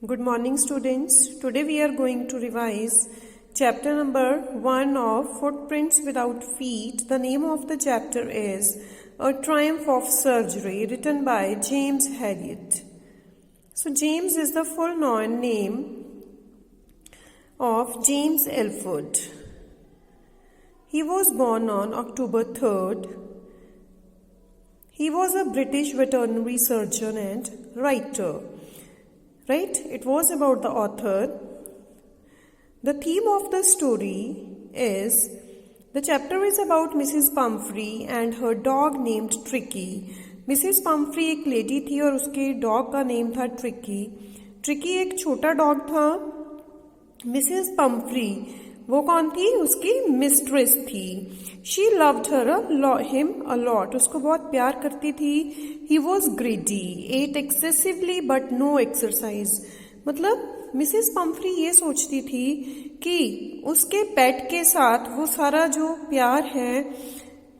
Good morning, students. Today we are going to revise chapter number 1 of Footprints Without Feet. The name of the chapter is A Triumph of Surgery, written by James Herriot. So James is the full name of James Elford. He was born on October 3rd. He was a British veterinary surgeon and writer. Right? It was about the author. The theme of the story is, the chapter is about Mrs. Pumphrey and her dog named Tricky. Mrs. Pumphrey एक lady थी और उसके dog का name था tricky. Tricky एक छोटा dog था. Mrs Pomfrey वो कौन थी? उसकी मिस्ट्रेस थी. She loved him a lot. उसको बहुत प्यार करती थी. He was greedy, ate excessively but no exercise. मतलब मिसेस पंफ्री ये सोचती थी कि उसके पेट के साथ वो सारा जो प्यार है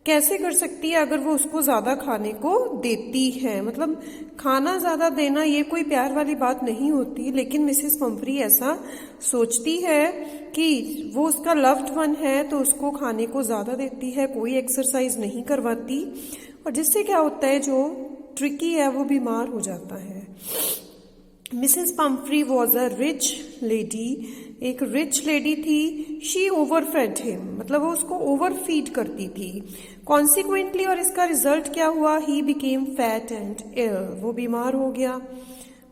कैसे कर सकती है अगर वो उसको ज्यादा खाने को देती है. मतलब खाना ज्यादा देना ये कोई प्यार वाली बात नहीं होती, लेकिन मिसेस पंफ्री ऐसा सोचती है कि वो उसका लव्ड वन है तो उसको खाने को ज्यादा देती है, कोई एक्सरसाइज नहीं करवाती, और जिससे क्या होता है जो ट्रिकी है वो बीमार हो जाता है. Mrs Pomfrey was a rich lady. एक रिच लेडी थी. शी ओवरफेड हिम, मतलब वो उसको ओवरफीड करती थी. कॉन्सिक्वेंटली, और इसका रिजल्ट क्या हुआ? ही बिकेम फैट एंड इल. वो बीमार हो गया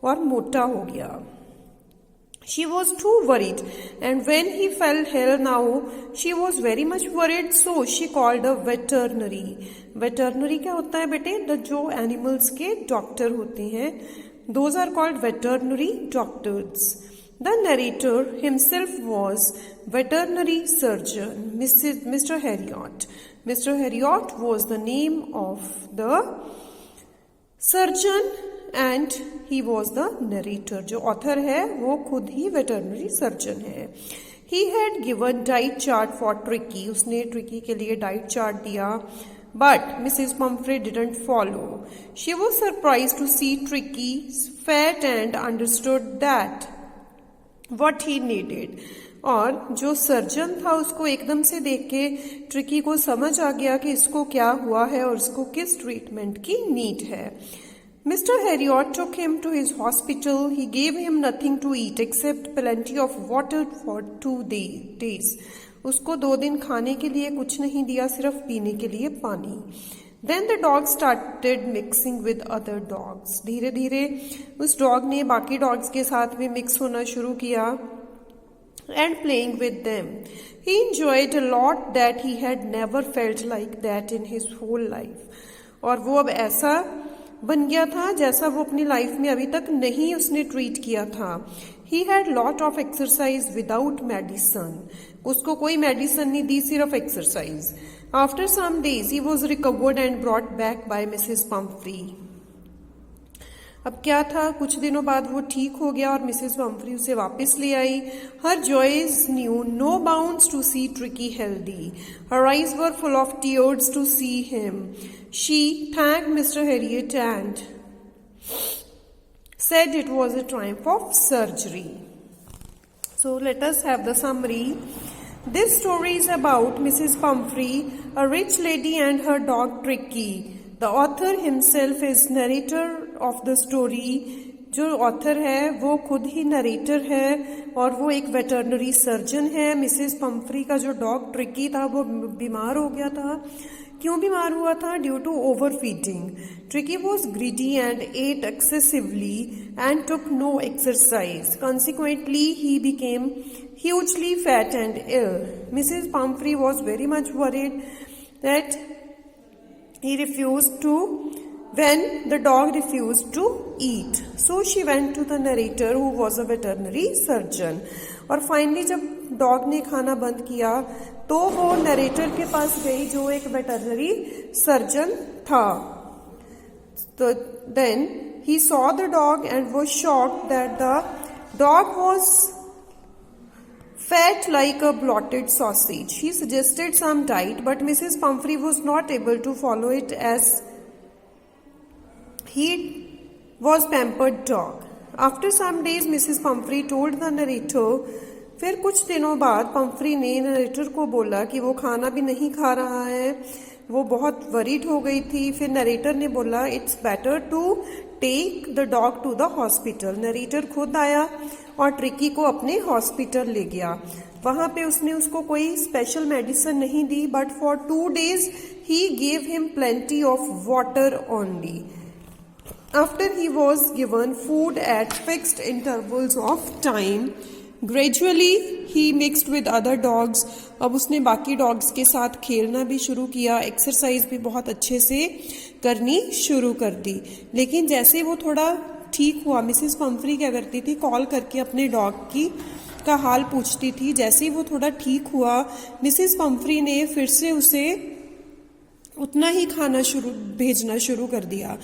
और मोटा हो गया. She was too worried, and when he fell ill now, she was very much worried, so she called a veterinary. Veterinary क्या होता है बेटे? जो एनिमल्स के डॉक्टर होते हैं, those are called veterinary doctors. The narrator himself was veterinary surgeon, Mr. Herriot. Mr. Herriot was the name of the surgeon and he was the narrator. जो author है वो खुद ही veterinary surgeon है. He had given diet chart for Tricky. उसने tricky के लिए diet chart दिया. But Mrs. Pumphrey didn't follow. She was surprised to see Tricky fat and understood that what he needed. और जो सर्जन था उसको एकदम से देख के ट्रिकी को समझ आ गया कि इसको क्या हुआ है और इसको किस ट्रीटमेंट की नीड है. Mr. Herriot took him to his hospital. He gave him nothing to eat except plenty of water for 2 days. उसको 2 दिन खाने के लिए कुछ नहीं दिया, सिर्फ पीने के लिए पानी. Then the dog started mixing with other dogs. धीरे धीरे उस डॉग ने बाकी डॉग्स के साथ भी मिक्स होना शुरू किया and playing with them. He enjoyed a lot that he had never felt like that in his whole life. और वो अब ऐसा बन गया था जैसा वो अपनी लाइफ में अभी तक नहीं उसने ट्रीट किया था. He had lot of exercise without medicine. उसको कोई मेडिसिन नहीं दी, सिर्फ exercise. After some days he was recovered and brought back by Mrs. Pumphrey. अब क्या था, कुछ दिनों बाद वो ठीक हो गया और मिसेस पंफ्री उसे वापस ले आई. Her joys knew no bounds to see Tricky healthy. Her eyes were full of tears to see him. She thanked Mr. Herriot and said it was a triumph of surgery. So let us have the summary. This story is about Mrs. Pumphrey, a rich lady, and her dog Tricky. The author himself is narrator of the story. जो author है वो खुद ही narrator है और वो एक veterinary surgeon है. Mrs Pomfrey का जो डॉग ट्रिकी था वो बीमार हो गया था. क्यों बीमार हुआ था? Due to over feeding. Tricki was greedy and ate excessively and took no exercise. Consequently he became hugely fat and ill. Mrs. Pumphrey was very much worried that when the dog refused to eat. So she went to the narrator who was a veterinary surgeon. और finally जब dog ने खाना बंद किया तो वो narrator के पास गई जो एक वेटरनरी सर्जन था. तो then he saw the dog and was shocked that the dog was fat like a blotted sausage. He suggested some diet, but Mrs. Pumphrey was not able to follow it as he was pampered dog. After some days, Mrs. Pumphrey told the narrator, फिर कुछ दिनों बाद Pomfrey ने narrator को बोला कि वो खाना भी नहीं खा रहा है, वो बहुत वरीड हो गई थी। फिर नरेटर ने बोला it's better to take the dog to the hospital. Narrator खुद आया और ट्रिकी को अपने हॉस्पिटल ले गया। वहां पे उसने उसको कोई स्पेशल मेडिसिन नहीं दी, but for 2 days he gave him plenty of water only. After he was given food at fixed intervals of time, gradually he mixed with other dogs. अब उसने बाकी डॉग्स के साथ खेलना भी शुरू किया, एक्सरसाइज भी बहुत अच्छे से करनी शुरू कर दी। लेकिन जैसे वो थोड़ा ठीक हुआ, मिसेस पंफ्री क्या करती थी, कॉल करके अपने डॉग का हाल पूछती थी। जैसे ही वो थोड़ा ठीक हुआ, मिसेस पंफ्री ने फिर से उसे उतना ही खाना भेजना शुरू कर दिया।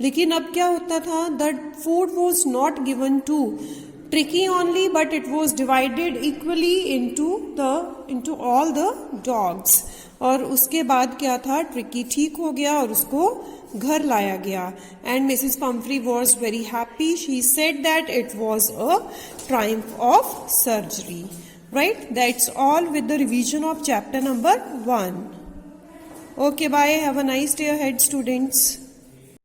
लेकिन अब क्या होता था, the food was not given to Tricki only, but it was divided equally into all the dogs. और उसके बाद क्या था, ट्रिकी ठीक हो गया और उसको घर लाया गया। And Mrs Pomfrey was very happy. She said that it was a Triumph of surgery. Right, that's all with the revision of chapter number 1. Okay, bye. Have a nice day ahead, students.